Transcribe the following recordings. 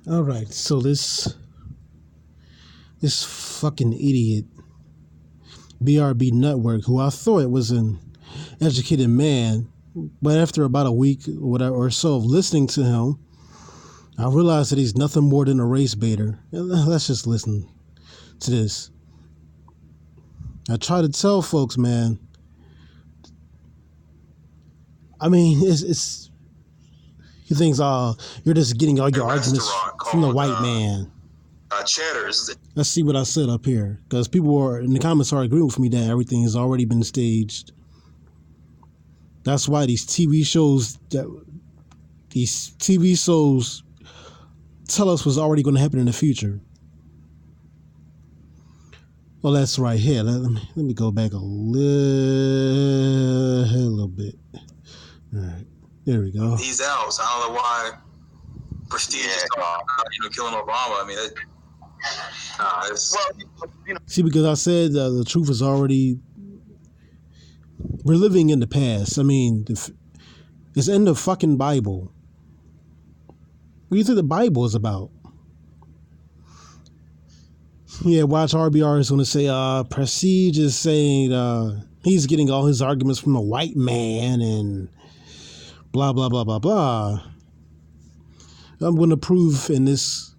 All right, so this fucking idiot BRB Network, who I thought was an educated man, but after about a week or so of listening to him, I realized that he's nothing more than a race baiter. Let's just listen to this. I try to tell folks, man. I mean, it's he thinks, you're just getting all your arguments from the white man. Cheddar's. Let's see what I said up here, because people are in the comments are agreeing with me that everything has already been staged. That's why these TV shows tell us what's already going to happen in the future. Well, that's right here. Let me go back a little bit. All right, there we go. He's out. So I don't know why Prestige is killing Obama. I mean, see, because I said the truth is already. We're living in the past. I mean, it's in the fucking Bible. What do you think the Bible is about? Yeah, watch RBR is going to say, Prestige is saying he's getting all his arguments from a white man and blah, blah, blah, blah, blah. I'm going to prove in this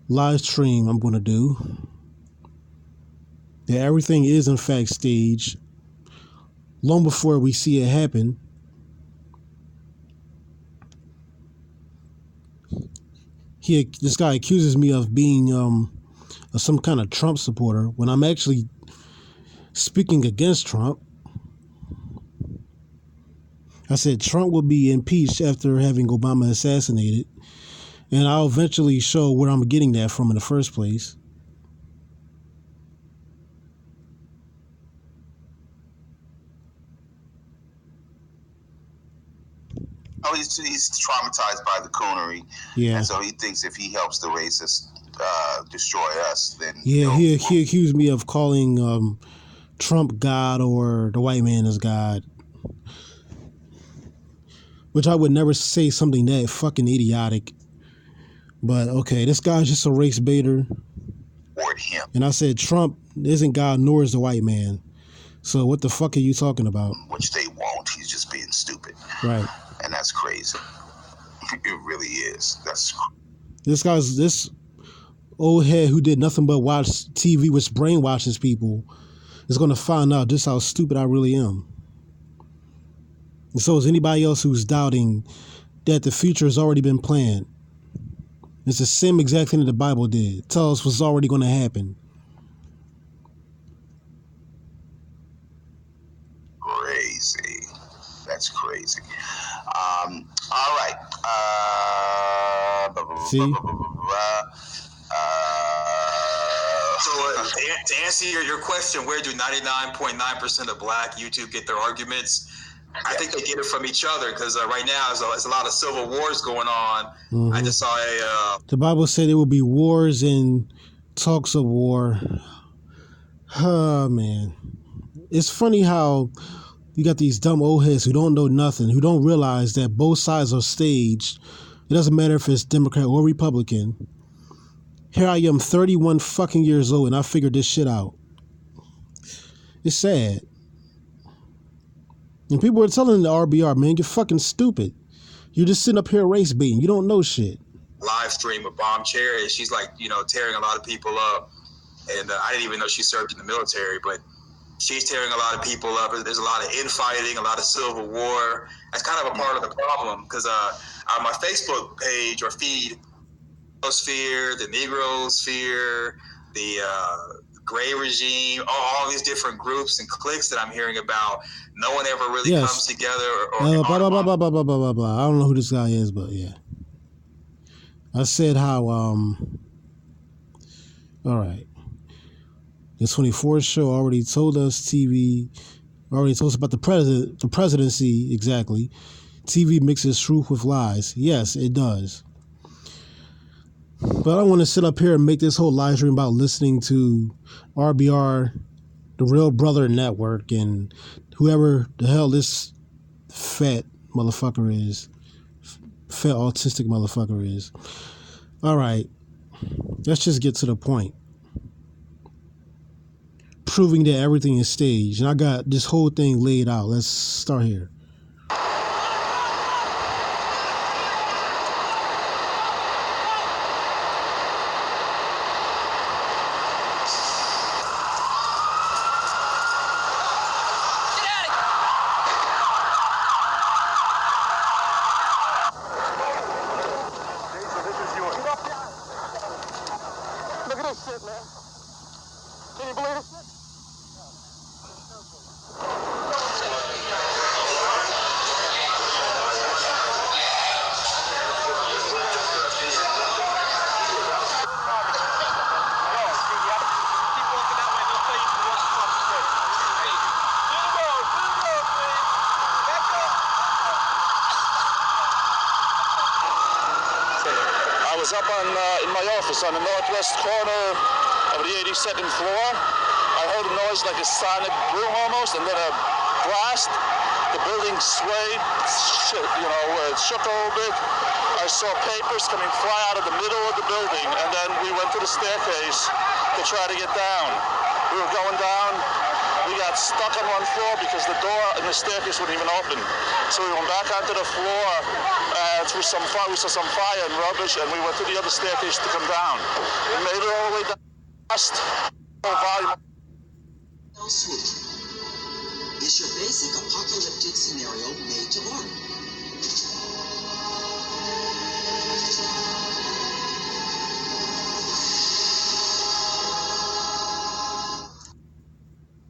live stream I'm going to do that everything is in fact staged long before we see it happen. This guy accuses me of being some kind of Trump supporter when I'm actually speaking against Trump. I said Trump will be impeached after having Obama assassinated, and I'll eventually show where I'm getting that from in the first place. Oh, he's traumatized by the coonery. Yeah. And so he thinks if he helps the racists destroy us, then... Yeah, he accused me of calling Trump God or the white man as God. Which I would never say something that fucking idiotic. But, okay, this guy's just a race baiter. Or him. And I said Trump isn't God nor is the white man. So what the fuck are you talking about? Which they won't. He's just being stupid. Right. And that's crazy. It really is. This old head who did nothing but watch TV, which brainwashes people, is going to find out just how stupid I really am. And so is anybody else who's doubting that the future has already been planned. It's the same exact thing that the Bible did. Tell us what's already going to happen. Crazy. That's crazy. All right. See? So to answer your question, where do 99.9% of black YouTube get their arguments? I think they get it from each other because right now there's a lot of civil wars going on. Mm-hmm. I just saw the Bible said there will be wars and talks of war. Oh, man. It's funny how you got these dumb old heads who don't know nothing, who don't realize that both sides are staged. It doesn't matter if it's Democrat or Republican. Here I am, 31 fucking years old, and I figured this shit out. It's sad. And people are telling the RBR, man, you're fucking stupid. You're just sitting up here race baiting. You don't know shit. Live stream with Bomb Cherry. She's like, tearing a lot of people up. And I didn't even know she served in the military, but she's tearing a lot of people up. There's a lot of infighting, a lot of civil war. That's kind of a part of the problem because on my Facebook page or feed, Sphere, the Negro Sphere, the Gray Regime, all these different groups and cliques that I'm hearing about, no one ever really comes together. Blah, blah, blah, blah, blah, blah, blah, blah. I don't know who this guy is, but yeah. I said how, all right. The 24 show already told us already told us about the presidency, exactly. TV mixes truth with lies. Yes, it does. But I don't want to sit up here and make this whole live stream about listening to RBR, the Real Brother Network, and whoever the hell this fat motherfucker is. fat autistic motherfucker is. All right, let's just get to the point. Proving that everything is staged. And I got this whole thing laid out. Let's start here. Look at this shit, man. Can you believe it? I was up in my office on the northwest corner of the 82nd floor. I heard a noise like a sonic boom almost, and then a blast. The building swayed, it shook a little bit. I saw papers coming fly out of the middle of the building, and then we went to the staircase to try to get down. We were going down. We got stuck on one floor because the door and the staircase wouldn't even open. So we went back onto the floor, and through some fire, we saw some fire and rubbish, and we went to the other staircase to come down. We made it all the way down. Suite is your basic apocalyptic scenario made to order.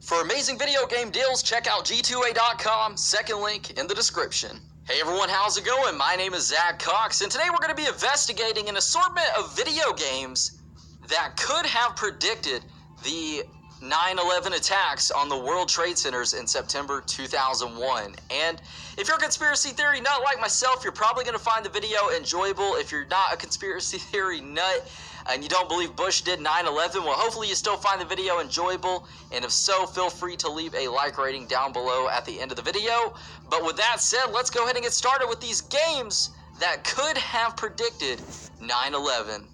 For amazing video game deals, check out G2A.com, second link in the description. Hey everyone, how's it going? My name is Zach Cox, and today we're going to be investigating an assortment of video games that could have predicted the 9/11 attacks on the World Trade Centers in September 2001. And if you're a conspiracy theory nut like myself, you're probably going to find the video enjoyable. If you're not a conspiracy theory nut and you don't believe Bush did 9/11, well, hopefully you still find the video enjoyable. And if so, feel free to leave a like rating down below at the end of the video. But with that said, let's go ahead and get started with these games that could have predicted 9/11.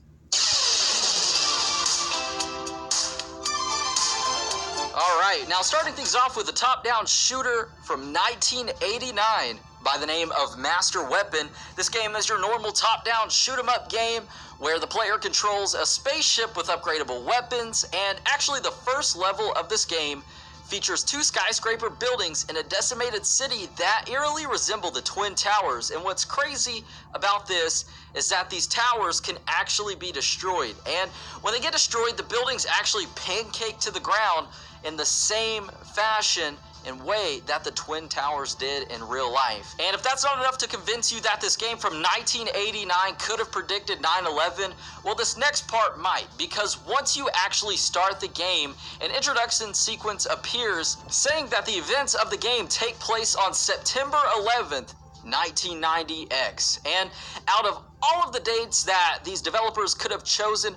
Alright, now starting things off with a top-down shooter from 1989 by the name of Master Weapon. This game is your normal top-down shoot-'em-up game where the player controls a spaceship with upgradable weapons, and actually the first level of this game features 2 skyscraper buildings in a decimated city that eerily resemble the Twin Towers. And what's crazy about this is that these towers can actually be destroyed, and when they get destroyed, the buildings actually pancake to the ground in the same fashion and way that the Twin Towers did in real life. And if that's not enough to convince you that this game from 1989 could have predicted 9/11, well, this next part might, because once you actually start the game, an introduction sequence appears saying that the events of the game take place on September 11th, 1990X. And out of all of the dates that these developers could have chosen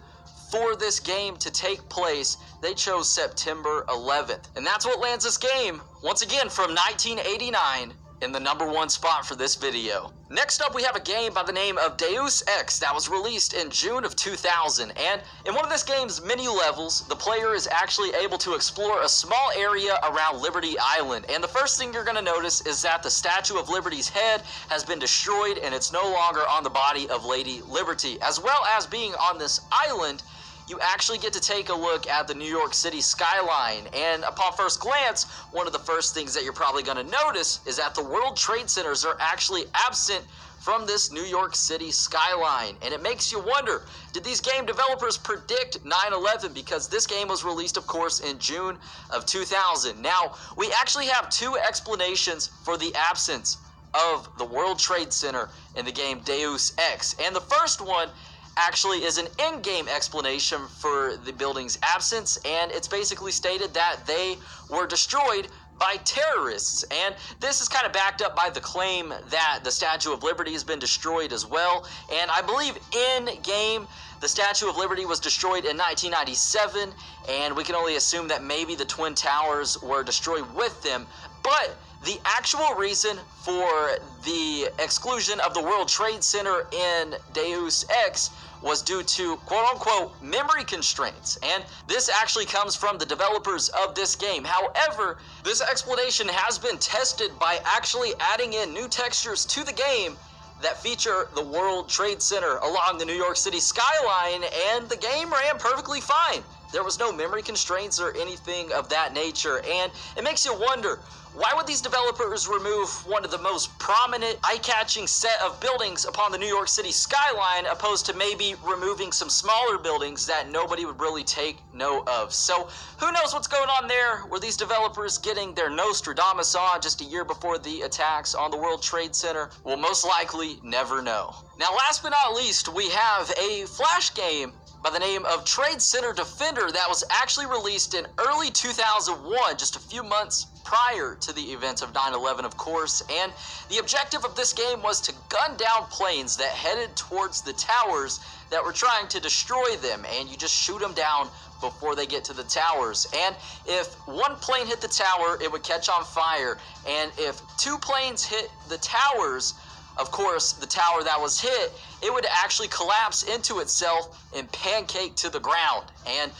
for this game to take place, they chose September 11th. And that's what lands this game, once again from 1989, in the #1 spot for this video. Next up, we have a game by the name of Deus Ex that was released in June of 2000. And in one of this game's menu levels, the player is actually able to explore a small area around Liberty Island. And the first thing you're going to notice is that the Statue of Liberty's head has been destroyed and it's no longer on the body of Lady Liberty. As well as being on this island, you actually get to take a look at the New York City skyline. And upon first glance, one of the first things that you're probably going to notice is that the World Trade Centers are actually absent from this New York City skyline. And it makes you wonder, did these game developers predict 9/11? Because this game was released, of course, in June of 2000. Now, we actually have 2 explanations for the absence of the World Trade Center in the game Deus Ex. And the first one actually is an in-game explanation for the building's absence, and it's basically stated that they were destroyed by terrorists. And this is kind of backed up by the claim that the Statue of Liberty has been destroyed as well. And I believe in-game, the Statue of Liberty was destroyed in 1997, and we can only assume that maybe the Twin Towers were destroyed with them. But the actual reason for the exclusion of the World Trade Center in Deus Ex was due to quote-unquote memory constraints, and this actually comes from the developers of this game. However, this explanation has been tested by actually adding in new textures to the game that feature the World Trade Center along the New York City skyline, and the game ran perfectly fine. There was no memory constraints or anything of that nature, and it makes you wonder, why would these developers remove one of the most prominent, eye-catching set of buildings upon the New York City skyline, opposed to maybe removing some smaller buildings that nobody would really take note of? So, who knows what's going on there? Were these developers getting their Nostradamus on just a year before the attacks on the World Trade Center? We'll most likely never know. Now, last but not least, we have a Flash game by the name of Trade Center Defender that was actually released in early 2001, just a few months prior to the events of 9/11, of course, and the objective of this game was to gun down planes that headed towards the towers that were trying to destroy them, and you just shoot them down before they get to the towers. And if one plane hit the tower, it would catch on fire, and if two planes hit the towers, of course, the tower that was hit, it would actually collapse into itself and pancake to the ground. And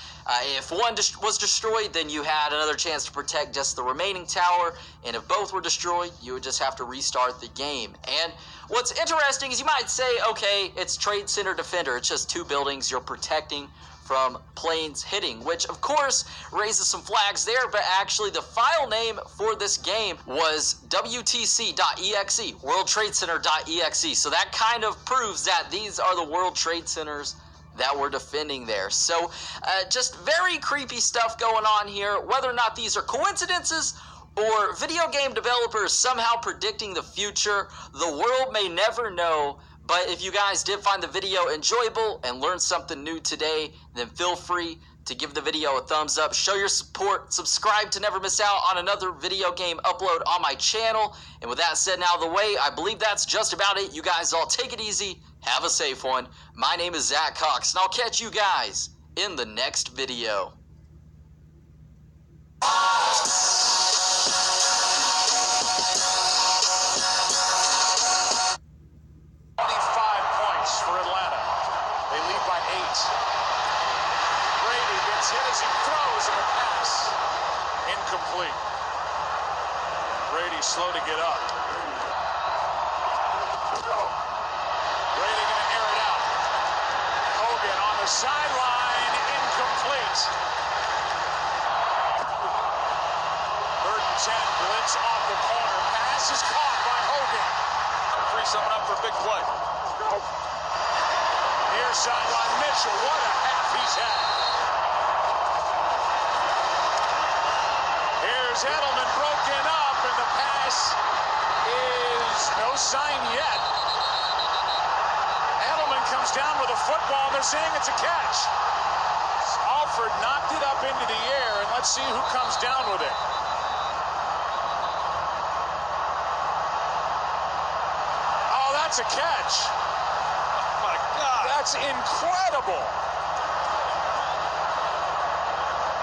if one was destroyed, then you had another chance to protect just the remaining tower. And if both were destroyed, you would just have to restart the game. And what's interesting is you might say, okay, it's Trade Center Defender. It's just two buildings you're protecting from planes hitting, which of course raises some flags there, but actually the file name for this game was WTC.exe, World Trade Center.exe. So that kind of proves that these are the World Trade Centers that we're defending there. So just very creepy stuff going on here. Whether or not these are coincidences or video game developers somehow predicting the future, the world may never know. But if you guys did find the video enjoyable and learned something new today, then feel free to give the video a thumbs up, show your support, subscribe to never miss out on another video game upload on my channel. And with that said, out of the way, I believe that's just about it. You guys all take it easy, have a safe one. My name is Zach Cox, and I'll catch you guys in the next video. 25 points for Atlanta. They lead by 8. Brady gets hit as he throws, and the pass incomplete. Brady slow to get up. Brady going to air it out. Hogan on the sideline, incomplete. 3rd and 10, blitz off the corner. Pass is caught by Hogan. Free someone up for a big play. Near sideline, Mitchell. What a half he's had. Here's Edelman broken up, and the pass is no sign yet. Edelman comes down with a football, and they're saying it's a catch. Alford knocked it up into the air, and let's see who comes down with it. That's a catch. Oh my God. That's incredible.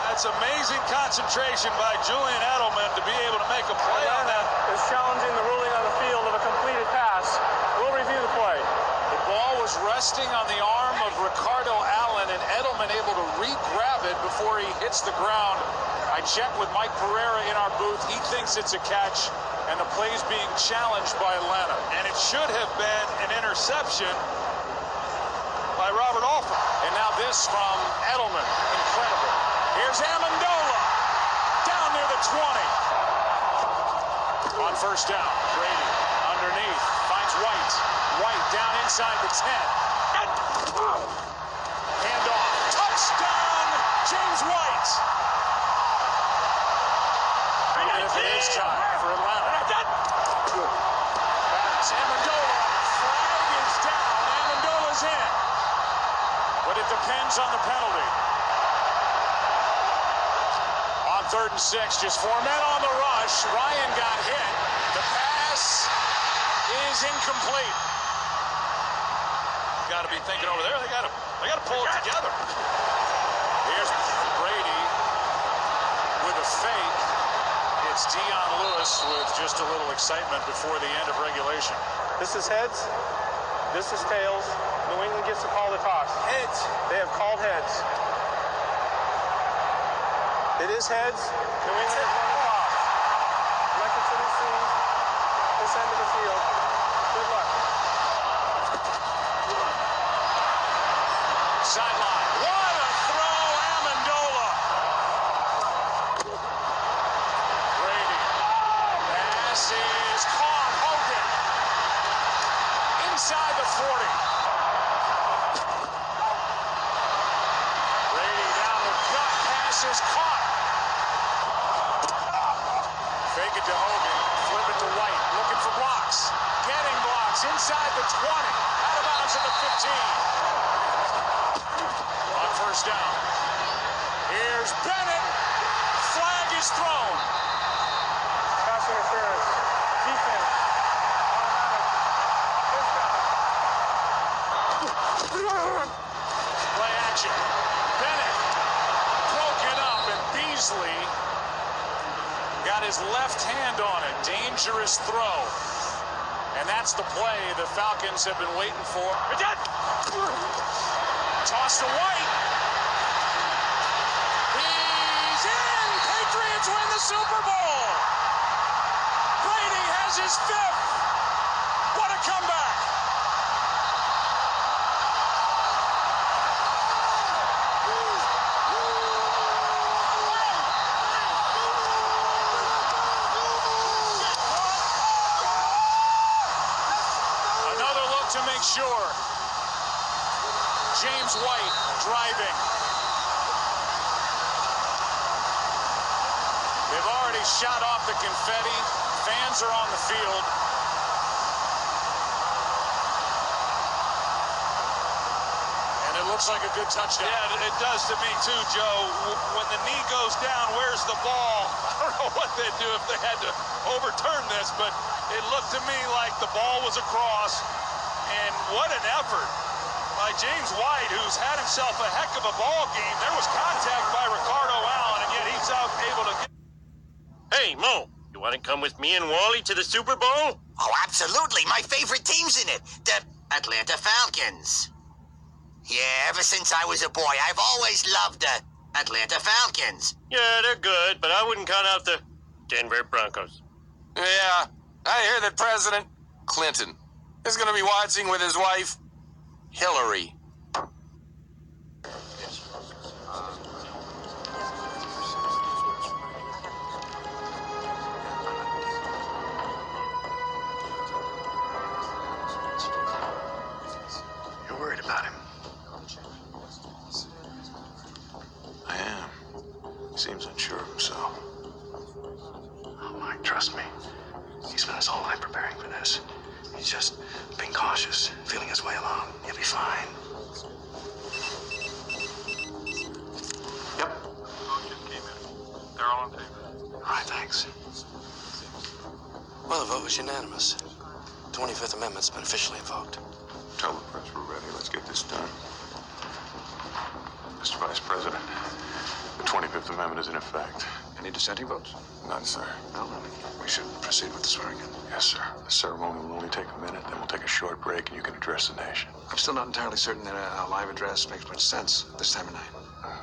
That's amazing concentration by Julian Edelman to be able to make a play on that. Is challenging the ruling on the field of a completed pass. We'll review the play. The ball was resting on the arm of Ricardo Allen, and Edelman able to re-grab it before he hits the ground. I checked with Mike Pereira in our booth. He thinks it's a catch, and the play's being challenged by Atlanta. And it should have been an interception by Robert Alford. And now this from Edelman. Incredible. Here's Amendola. Down near the 20. On first down, Brady underneath. Finds White. White down inside the 10. Handoff. Touchdown, James White. If it is time for Atlanta. That's Amendola. Flag is down. Amendola's in. But it depends on the penalty. On 3rd and 6, just 4 men on the rush. Ryan got hit. The pass is incomplete. Got to be thinking over there. They got to pull it together. Here's Brady with a fake. It It's Dion Lewis with just a little excitement before the end of regulation. This is heads. This is tails. New England gets to call the toss. Heads. They have called heads. It is heads. New England has won the toss. Elected to receive this end of the field. Good luck. Sideline. What a throw, Amendola. Brady. Pass is caught. Hogan. Inside the 40. Brady down the gut. Pass is caught. Fake it to Hogan. Flip it to White. Looking for blocks. Getting blocks. Inside the 20. Out of bounds at the 15. On first down. Here's Bennett. Flag is thrown. Pass interference. Defense. Automatic. Play action. Bennett broken up, and Beasley got his left hand on it. Dangerous throw. And that's the play the Falcons have been waiting for. Toss to White. He's in. Patriots win the Super Bowl. Brady has his 5th. What a comeback. Another look to make sure. James White driving. They've already shot off the confetti. Fans are on the field. And it looks like a good touchdown. Yeah, it does to me too, Joe. When the knee goes down, where's the ball? I don't know what they'd do if they had to overturn this, but it looked to me like the ball was across. And what an effort by James White, who's had himself a heck of a ball game. There was contact by Ricardo Allen, and yet he's out able to get... Hey, Mo, you want to come with me and Wally to the Super Bowl? Oh, absolutely. My favorite team's in it. The Atlanta Falcons. Yeah, ever since I was a boy, I've always loved the Atlanta Falcons. Yeah, they're good, but I wouldn't count out the Denver Broncos. Yeah, I hear that President Clinton is going to be watching with his wife, Hillary. You're worried about him. I am. He seems unsure of himself. Oh, Mike, trust me. He spent his whole life preparing for this. He's just being cautious, feeling his way along. He'll be fine. Yep. Motion came in. They're all in favor. All right, thanks. Well, the vote was unanimous. The 25th Amendment's been officially invoked. Tell the press we're ready. Let's get this done. Mr. Vice President, the 25th Amendment is in effect. Any dissenting votes? None, sir. No. We should proceed with the swearing-in. Yes, sir. The ceremony will only take a minute, then we'll take a short break and you can address the nation. I'm still not entirely certain that a live address makes much sense this time of night.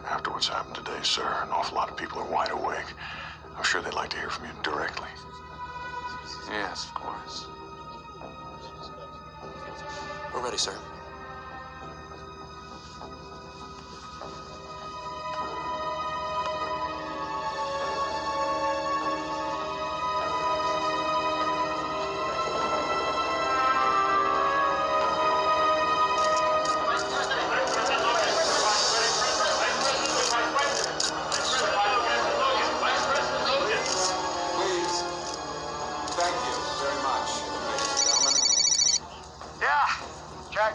After what's happened today, sir, an awful lot of people are wide awake. I'm sure they'd like to hear from you directly. Yes, of course. We're ready, sir.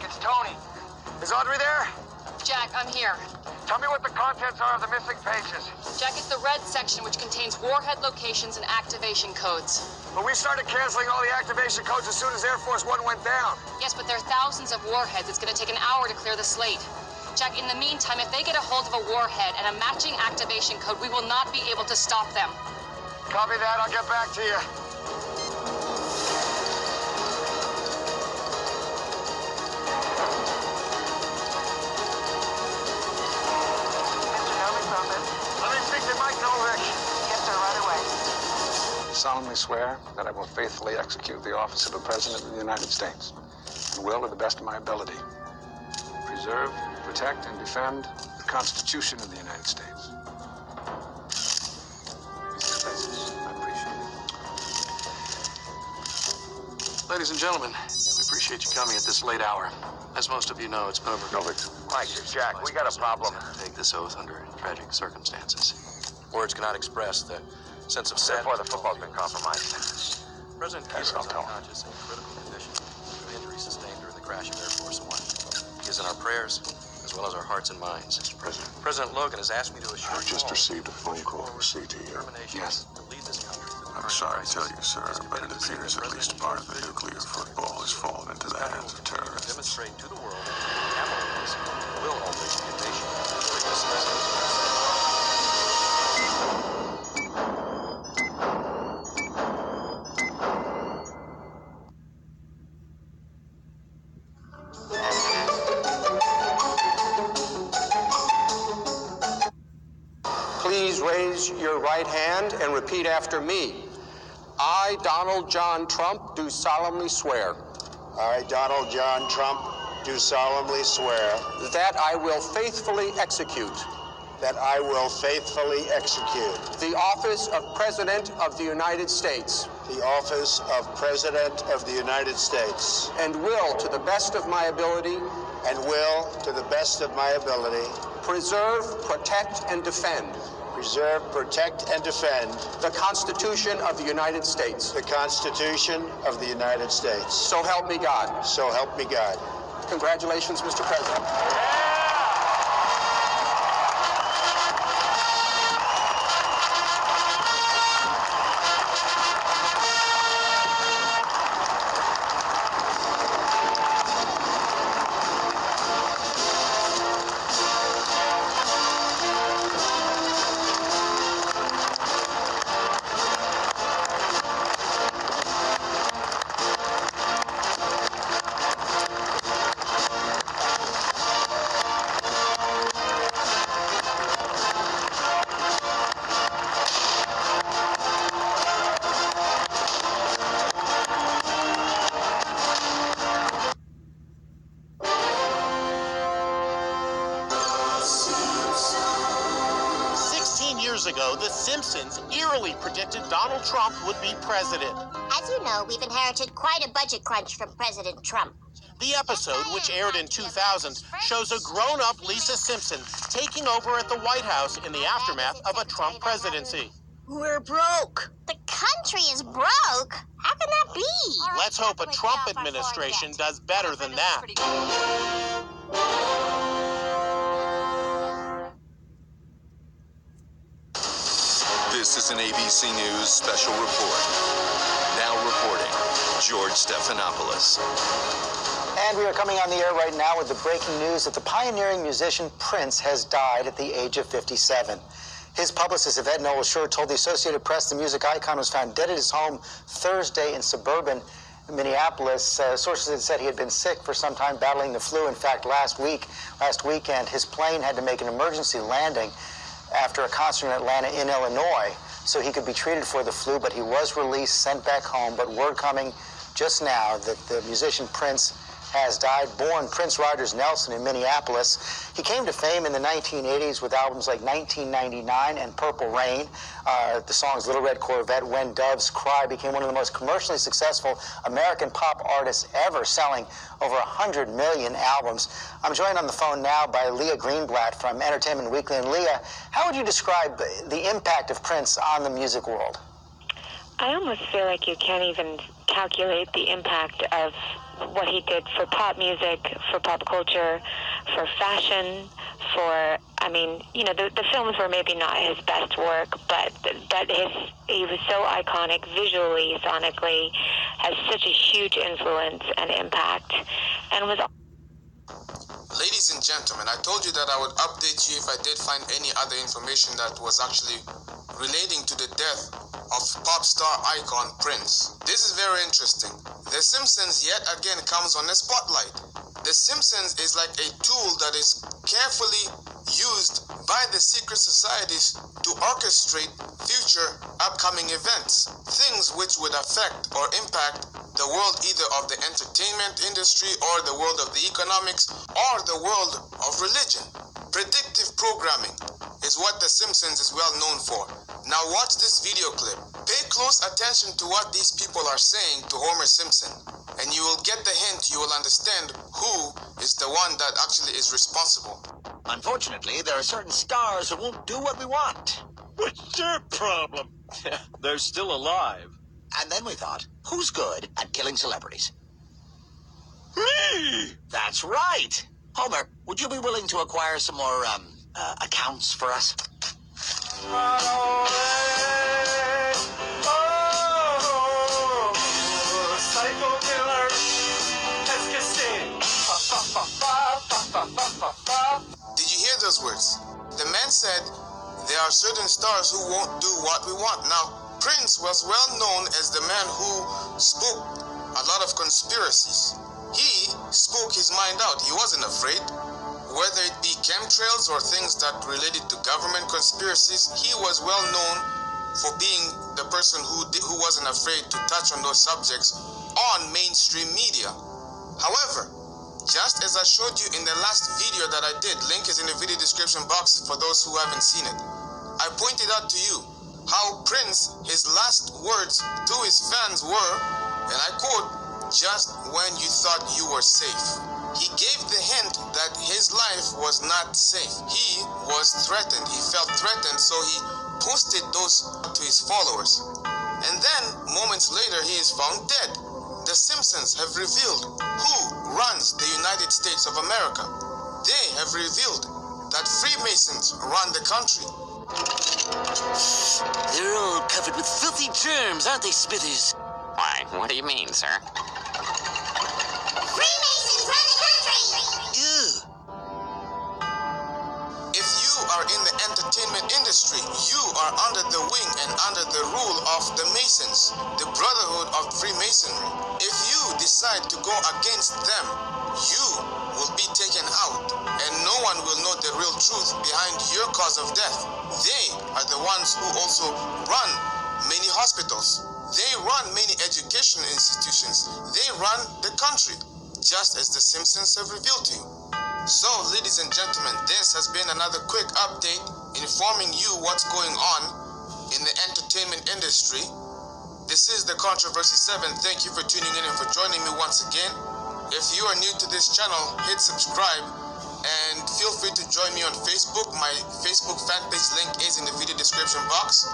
It's Tony. Is Audrey there? Jack, I'm here. Tell me what the contents are of the missing pages. Jack, it's the red section which contains warhead locations and activation codes. But we started canceling all the activation codes as soon as Air Force One went down. Yes, but there are thousands of warheads. It's going to take an hour to clear the slate. Jack, in the meantime, if they get a hold of a warhead and a matching activation code, we will not be able to stop them. Copy that. I'll get back to you. Let me speak to Mike Ulrich. Yes, sir, right away. Solemnly swear that I will faithfully execute the office of the President of the United States and will, to the best of my ability, preserve, protect, and defend the Constitution of the United States. I appreciate it. Ladies and gentlemen, we appreciate you coming at this late hour. As most of you know, it's been over. Mike, Jack, we got a problem. Take this oath under tragic circumstances. Words cannot express the sense of sadness. Therefore, the football's been compromised. President Kennedy is unconscious in critical condition due to injuries sustained during the crash of Air Force One. He is in our prayers, as well as our hearts and minds. Mr. President. President Logan has asked me to assure you I've just received a phone call from CTU. Yes. To lead this country through the I'm sorry to tell you, sir, but it appears at least part of the nuclear football has fallen into the hands of terrorists. Demonstrate to the world that capitalism will always be a nation. Please raise your right hand and repeat after me. I, Donald John Trump, do solemnly swear. I, Donald John Trump, do solemnly swear. That I will faithfully execute. That I will faithfully execute. The office of President of the United States. The office of President of the United States. And will, to the best of my ability. And will, to the best of my ability. Preserve, protect, and defend. Preserve, protect, and defend. The Constitution of the United States. The Constitution of the United States. So help me God. So help me God. Congratulations, Mr. President. ago, The Simpsons eerily predicted Donald Trump would be president. As you know, we've inherited quite a budget crunch from President Trump. The episode, which aired in 2000, shows a grown-up Lisa Simpson taking over at the White House in the aftermath of a Trump presidency. We're broke. The country is broke? How can that be? Let's hope a Trump administration does better than that. This is an ABC News special report. Now reporting, George Stephanopoulos. And we are coming on the air right now with the breaking news that the pioneering musician Prince has died at the age of 57. His publicist, Yvette Noel-Schure, told the Associated Press the music icon was found dead at his home Thursday in suburban Minneapolis. Sources had said he had been sick for some time, battling the flu. In fact, last weekend, his plane had to make an emergency landing after a concert in Atlanta in Illinois so he could be treated for the flu, but he was released, sent back home. But word coming just now that the musician Prince has died. Born Prince Rogers Nelson in Minneapolis. He came to fame in the 1980s with albums like 1999 and Purple Rain. The songs Little Red Corvette, When Doves Cry became one of the most commercially successful American pop artists ever, selling over 100 million albums. I'm joined on the phone now by Leah Greenblatt from Entertainment Weekly. And Leah, how would you describe the impact of Prince on the music world? I almost feel like you can't even calculate the impact of what he did for pop music, for pop culture, for fashion, for, I mean, you know, the films were maybe not his best work, but he was so iconic visually, sonically, has such a huge influence and impact, and was... Ladies and gentlemen, I told you that I would update you if I did find any other information that was actually relating to the death of pop star icon Prince. This is very interesting. The Simpsons yet again comes on the spotlight. The Simpsons is like a tool that is carefully used by the secret societies to orchestrate future upcoming events, things which would affect or impact the world either of the entertainment industry or the world of the economics or the world of religion. Predictive programming is what The Simpsons is well known for. Now watch this video clip. Pay close attention to what these people are saying to Homer Simpson, and you will get the hint, you will understand who is the one that actually is responsible. Unfortunately, there are certain stars who won't do what we want. What's their problem? They're still alive. And then we thought, who's good at killing celebrities? Me! That's right. Homer, would you be willing to acquire some more, accounts for us? Psycho killer. Did you hear those words? The man said, there are certain stars who won't do what we want. Now, Prince was well known as the man who spoke a lot of conspiracies. He spoke his mind out. He wasn't afraid. Whether it be chemtrails or things that related to government conspiracies, he was well known for being the person who wasn't afraid to touch on those subjects on mainstream media. However, just as I showed you in the last video that I did, link is in the video description box for those who haven't seen it, I pointed out to you how Prince, his last words to his fans were, and I quote, "Just when you thought you were safe." He gave the hint that his life was not safe. He was threatened. He felt threatened, so he posted those to his followers. And then, moments later, he is found dead. The Simpsons have revealed who runs the United States of America. They have revealed that Freemasons run the country. They're all covered with filthy germs, aren't they, Smithers? Why, what do you mean, sir? Freemasons run the country! Ew. If you are in the entertainment industry, you are under the wing and under the rule of the Masons, the Brotherhood of Freemasonry. If you decide to go against them, you will be taken out, and no one will know the real truth behind your cause of death. They are the ones who also run many hospitals. They run many education institutions. They run the country, just as the Simpsons have revealed to you. So, ladies and gentlemen, this has been another quick update informing you what's going on in the entertainment industry. This is the Controversy 7. Thank you for tuning in and for joining me once again. If you are new to this channel, hit subscribe and feel free to join me on Facebook. My Facebook fan page link is in the video description box.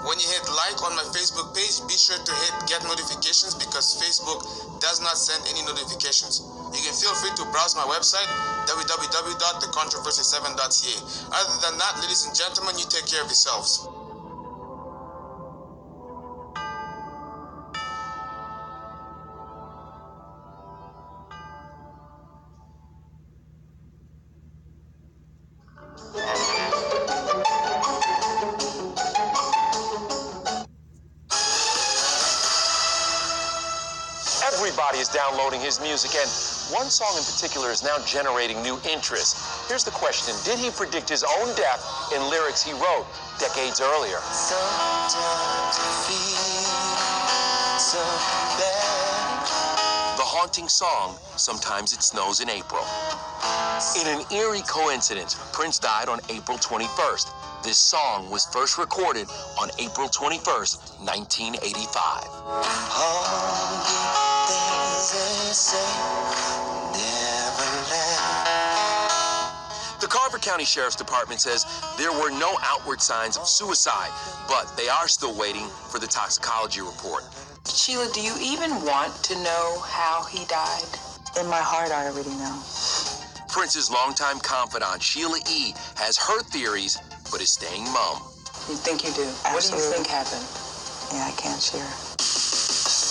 When you hit like on my Facebook page, be sure to hit get notifications because Facebook does not send any notifications. You can feel free to browse my website, www.thecontroversy7.ca. Other than that, ladies and gentlemen, you take care of yourselves. Everybody is downloading his music, and one song in particular is now generating new interest. Here's the question: did he predict his own death in lyrics he wrote decades earlier? Sometimes I feel so bad. The haunting song, Sometimes It Snows in April. In an eerie coincidence, Prince died on April 21st. This song was first recorded on April 21st, 1985. The Carver County Sheriff's Department says there were no outward signs of suicide, but they are still waiting for the toxicology report. Sheila, do you even want to know how he died? In my heart, I already know. Prince's longtime confidant, Sheila E., has her theories, but is staying mum. You think you do? Absolutely. What do you think happened? Yeah, I can't share.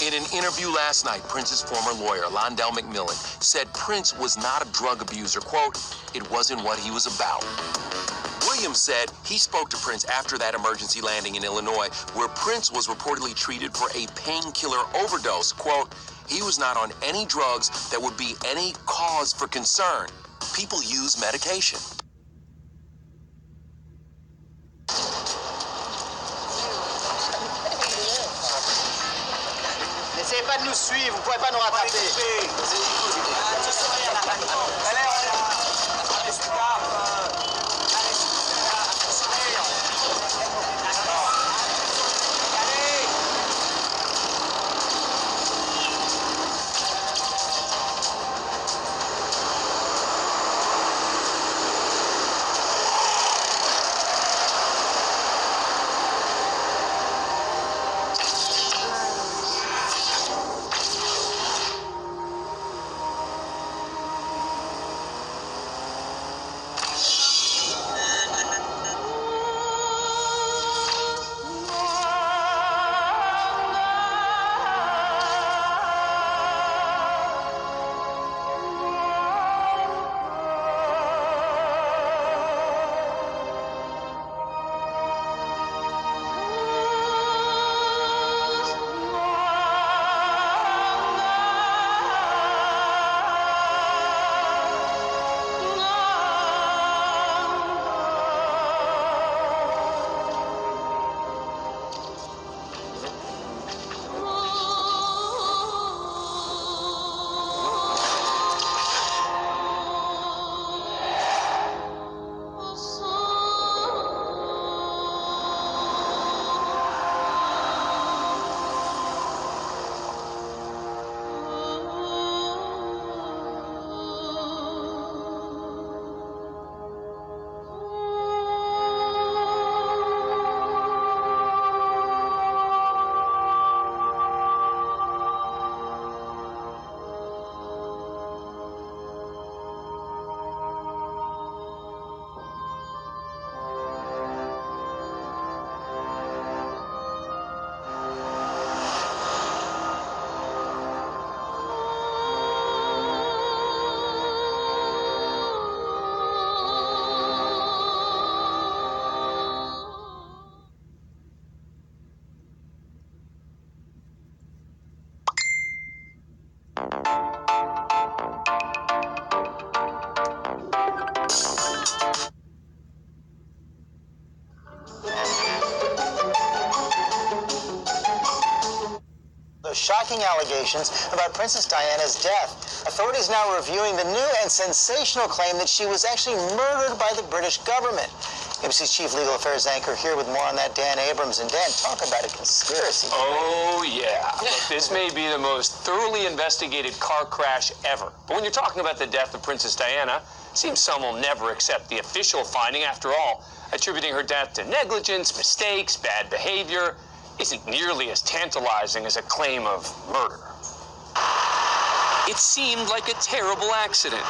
In an interview last night, Prince's former lawyer, Londell McMillan, said Prince was not a drug abuser. Quote, "It wasn't what he was about." We're Williams said he spoke to Prince after that emergency landing in Illinois, where Prince was reportedly treated for a painkiller overdose. Quote, he was not on any drugs that would be any cause for concern. People use medication. N'essayez pas de nous suivre, vous pouvez pas nous rattraper. Shocking allegations about Princess Diana's death. Authorities now reviewing the new and sensational claim that she was actually murdered by the British government. ABC's chief legal affairs anchor here with more on that, Dan Abrams. And Dan, talk about a conspiracy. Oh, yeah. Look, this may be the most thoroughly investigated car crash ever. But when you're talking about the death of Princess Diana, it seems some will never accept the official finding. After all, attributing her death to negligence, mistakes, bad behavior isn't nearly as tantalizing as a claim of murder. It seemed like a terrible accident,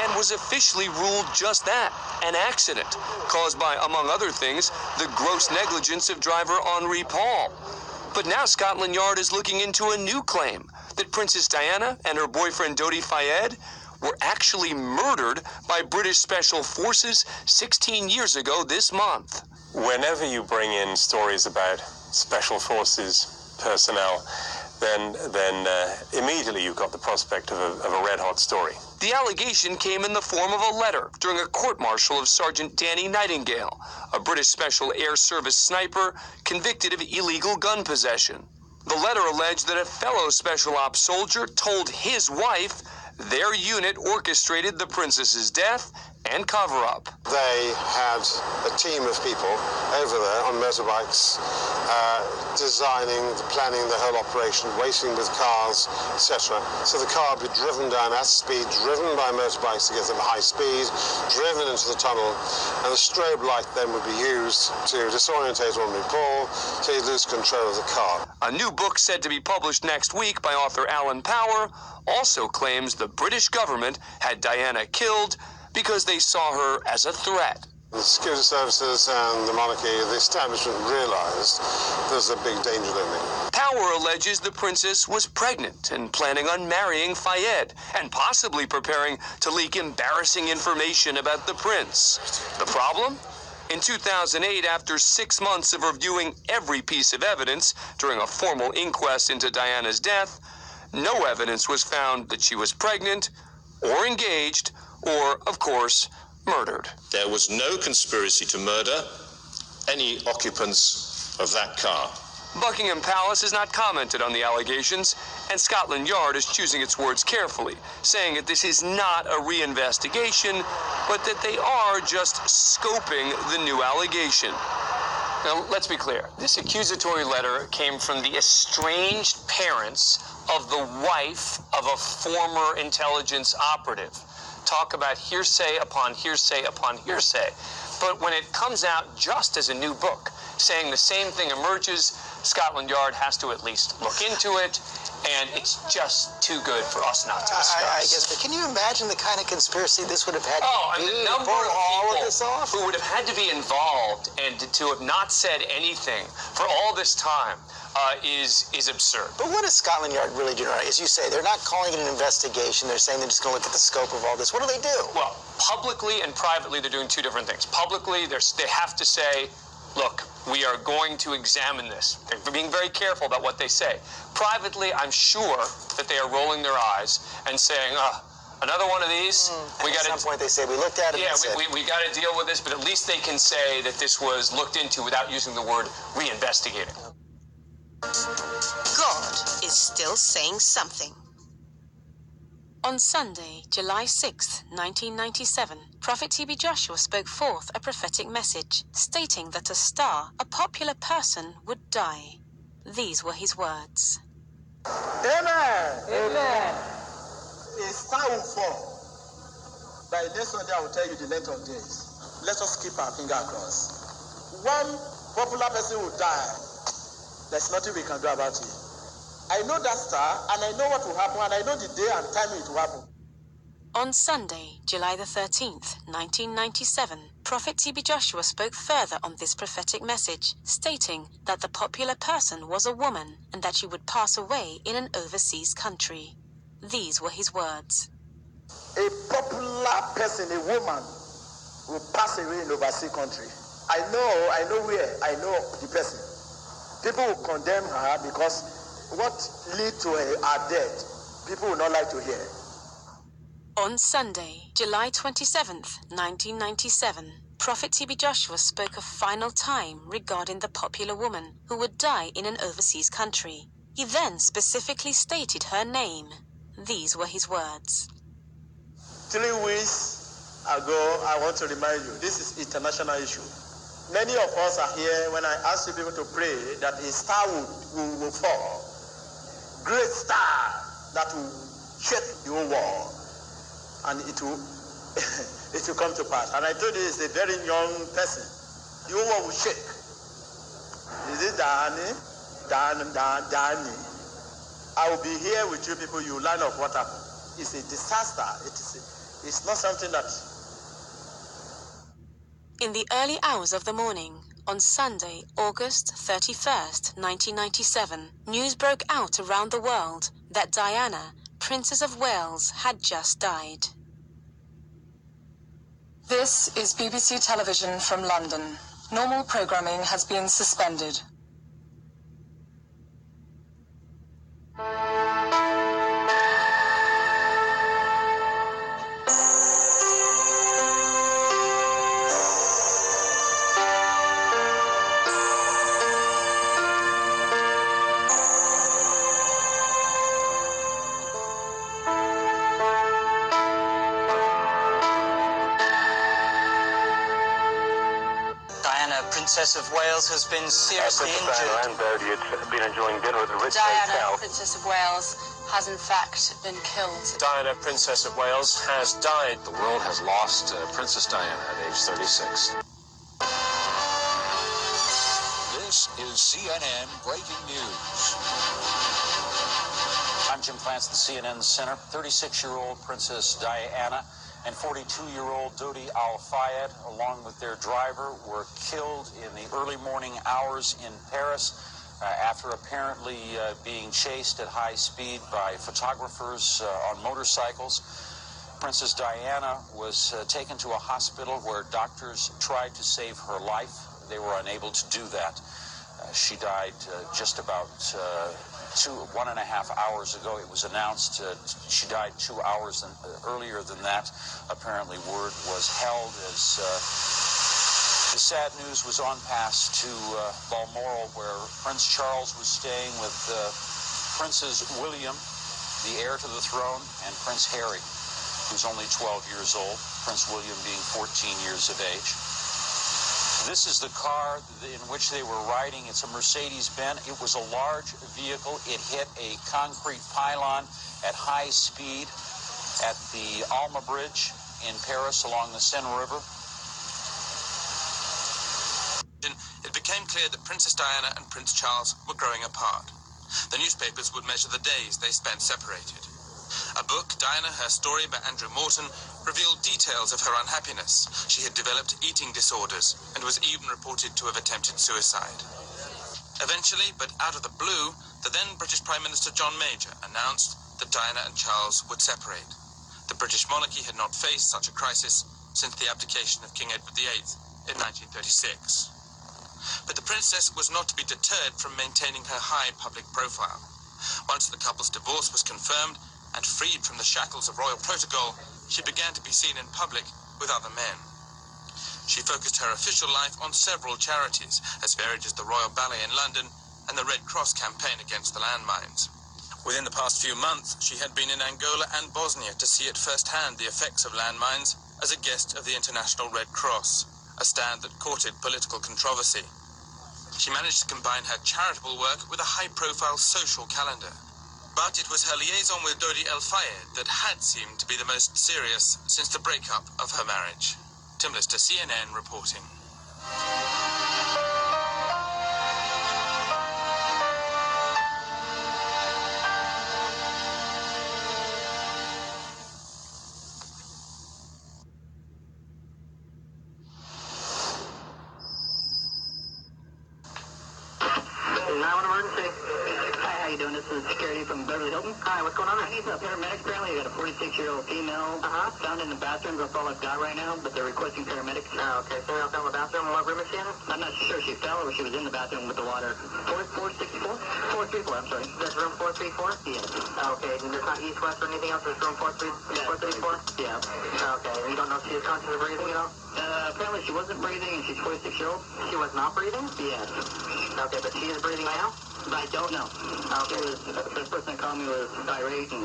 and was officially ruled just that, an accident, caused by, among other things, the gross negligence of driver Henri Paul. But now Scotland Yard is looking into a new claim, that Princess Diana and her boyfriend Dodi Fayed were actually murdered by British Special Forces 16 years ago this month. Whenever you bring in stories about Special Forces personnel, then immediately you've got the prospect of a red-hot story. The allegation came in the form of a letter during a court-martial of Sergeant Danny Nightingale, a British Special Air Service sniper convicted of illegal gun possession. The letter alleged that a fellow Special Ops soldier told his wife their unit orchestrated the princess's death and cover-up. They had a team of people over there on motorbikes, designing, planning the whole operation, waiting with cars, etc. So the car would be driven down at speed, driven by motorbikes to get them at high speed, driven into the tunnel, and the strobe light then would be used to disorientate Henri Paul, so he'd lose control of the car. A new book said to be published next week by author Alan Power also claims the British government had Diana killed because they saw her as a threat. The security services and the monarchy, the establishment realized there's a big danger looming. Power Tower alleges the princess was pregnant and planning on marrying Fayed, and possibly preparing to leak embarrassing information about the prince. The problem? In 2008, after 6 months of reviewing every piece of evidence during a formal inquest into Diana's death, no evidence was found that she was pregnant, or engaged, or, of course, murdered. There was no conspiracy to murder any occupants of that car. Buckingham Palace has not commented on the allegations, and Scotland Yard is choosing its words carefully, saying that this is not a reinvestigation, but that they are just scoping the new allegation. Now, let's be clear. This accusatory letter came from the estranged parents of the wife of a former intelligence operative. Talk about hearsay upon hearsay upon hearsay. But when it comes out just as a new book, saying the same thing emerges, Scotland Yard has to at least look into it, and it's just too good for us not to discuss. I guess, but can you imagine the kind of conspiracy this would have had I mean, the number of people who would have had to be involved and to have not said anything for all this time is absurd. But what does Scotland Yard really do? As you say, they're not calling it an investigation. They're saying they're just going to look at the scope of all this. What do they do? Well, publicly and privately, they're doing two different things. Publicly, they have to say, look, we are going to examine this. They're being very careful about what they say. Privately, I'm sure that they are rolling their eyes and saying, another one of these. At some point they say, we looked at it. Yeah, we got to deal with this, but at least they can say that this was looked into without using the word reinvestigating. God is still saying something. On Sunday, July 6, 1997, Prophet T.B. Joshua spoke forth a prophetic message, stating that a star, a popular person, would die. These were his words. Amen. Amen. A star will fall. By next Sunday, I will tell you the length of days. Let us keep our finger across. One popular person will die. There's nothing we can do about it. I know that star, and I know what will happen, and I know the day and time it will happen. On Sunday, July the 13th, 1997, Prophet T.B. Joshua spoke further on this prophetic message, stating that the popular person was a woman and that she would pass away in an overseas country. These were his words. A popular person, a woman, will pass away in an overseas country. I know where, I know the person. People will condemn her because what lead to her death, people will not like to hear. On Sunday, July 27th, 1997, Prophet T.B. Joshua spoke a final time regarding the popular woman who would die in an overseas country. He then specifically stated her name. These were his words. 3 weeks ago, I want to remind you, this is international issue. Many of us are here when I ask you people to pray that a star will fall. Great star that will shake the whole world, and it will it will come to pass. And I told you it's a very young person. The whole world will shake. Is it Dani? Dani. I will be here with you people. You learn of what happened. It's a disaster. It's not something that. In the early hours of the morning, on Sunday, August 31st, 1997, news broke out around the world that Diana, Princess of Wales, had just died. This is BBC Television from London. Normal programming has been suspended. Princess of Wales has been seriously injured. Diana Bodie had been enjoying dinner at the Ritz Diana, Hotel. Princess of Wales, has in fact been killed. Diana, Princess of Wales, has died. The world has lost Princess Diana at age 36. This is CNN Breaking News. I'm Jim Plants, the CNN Center. 36-year-old Princess Diana and 42-year-old Dodi Al-Fayed, along with their driver, were killed in the early morning hours in Paris. After apparently being chased at high speed by photographers on motorcycles, Princess Diana was taken to a hospital where doctors tried to save her life. They were unable to do that. She died just about 1.5 hours ago. It was announced she died 2 hours earlier than that. Apparently word was held as the sad news was on past to Balmoral, where Prince Charles was staying with Princes William, the heir to the throne, and Prince Harry, who's only 12 years old, Prince William being 14 years of age. This is the car in which they were riding. It's a Mercedes-Benz. It was a large vehicle. It hit a concrete pylon at high speed at the Alma Bridge in Paris along the Seine River. It became clear that Princess Diana and Prince Charles were growing apart. The newspapers would measure the days they spent separated. A book, Diana, Her Story, by Andrew Morton, revealed details of her unhappiness. She had developed eating disorders and was even reported to have attempted suicide. Eventually, but out of the blue, the then British Prime Minister John Major announced that Diana and Charles would separate. The British monarchy had not faced such a crisis since the abdication of King Edward VIII in 1936. But the princess was not to be deterred from maintaining her high public profile. Once the couple's divorce was confirmed and freed from the shackles of royal protocol, she began to be seen in public with other men. She focused her official life on several charities, as varied as the Royal Ballet in London and the Red Cross campaign against the landmines. Within the past few months, she had been in Angola and Bosnia to see at first hand the effects of landmines as a guest of the International Red Cross, a stand that courted political controversy. She managed to combine her charitable work with a high-profile social calendar. But it was her liaison with Dodi El Fayed that had seemed to be the most serious since the breakup of her marriage. Tim Lister, CNN, reporting. This is security from Beverly Hilton. Hi, what's going on? I need a paramedic. Apparently, you got a 46-year-old female found in the bathroom. That's all I've got right now, but they're requesting paramedics. Oh, okay. So you found the bathroom. What room is she in? I'm not sure she fell or she was in the bathroom with the water. 464? 434, I'm sorry. That's room 434? Yes. Okay. And there's not east, west, or anything else? There's room 434? Yeah. Okay. You don't know if she is conscious of breathing at all? Apparently she wasn't breathing and she's 46-year-old. She was not breathing? Yes. Okay, but she is breathing now? I don't know. Okay. The person that called me was irate and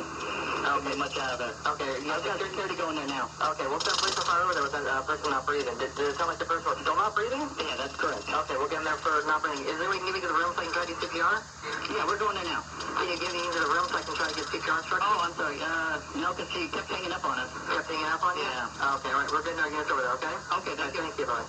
much out of it. Okay, you have security going there now. Okay, we'll send police fire over there with that person not breathing. Did it sound like the person was still not breathing? Yeah, that's correct. Okay, we'll get in there for not breathing. Is there a way you can get me to the room so I can try to get CPR? Yeah, we're going there now. Can you get me into the room so I can try to get CPR instructions? Oh, I'm sorry. No, because she kept hanging up on us. Kept hanging up on you? Yeah. Okay, all right, we're getting our units over there, okay? Okay, thank you, bye.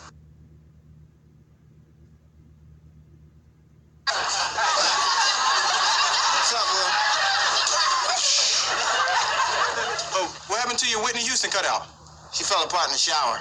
What happened to your Whitney Houston cutout? She fell apart in the shower.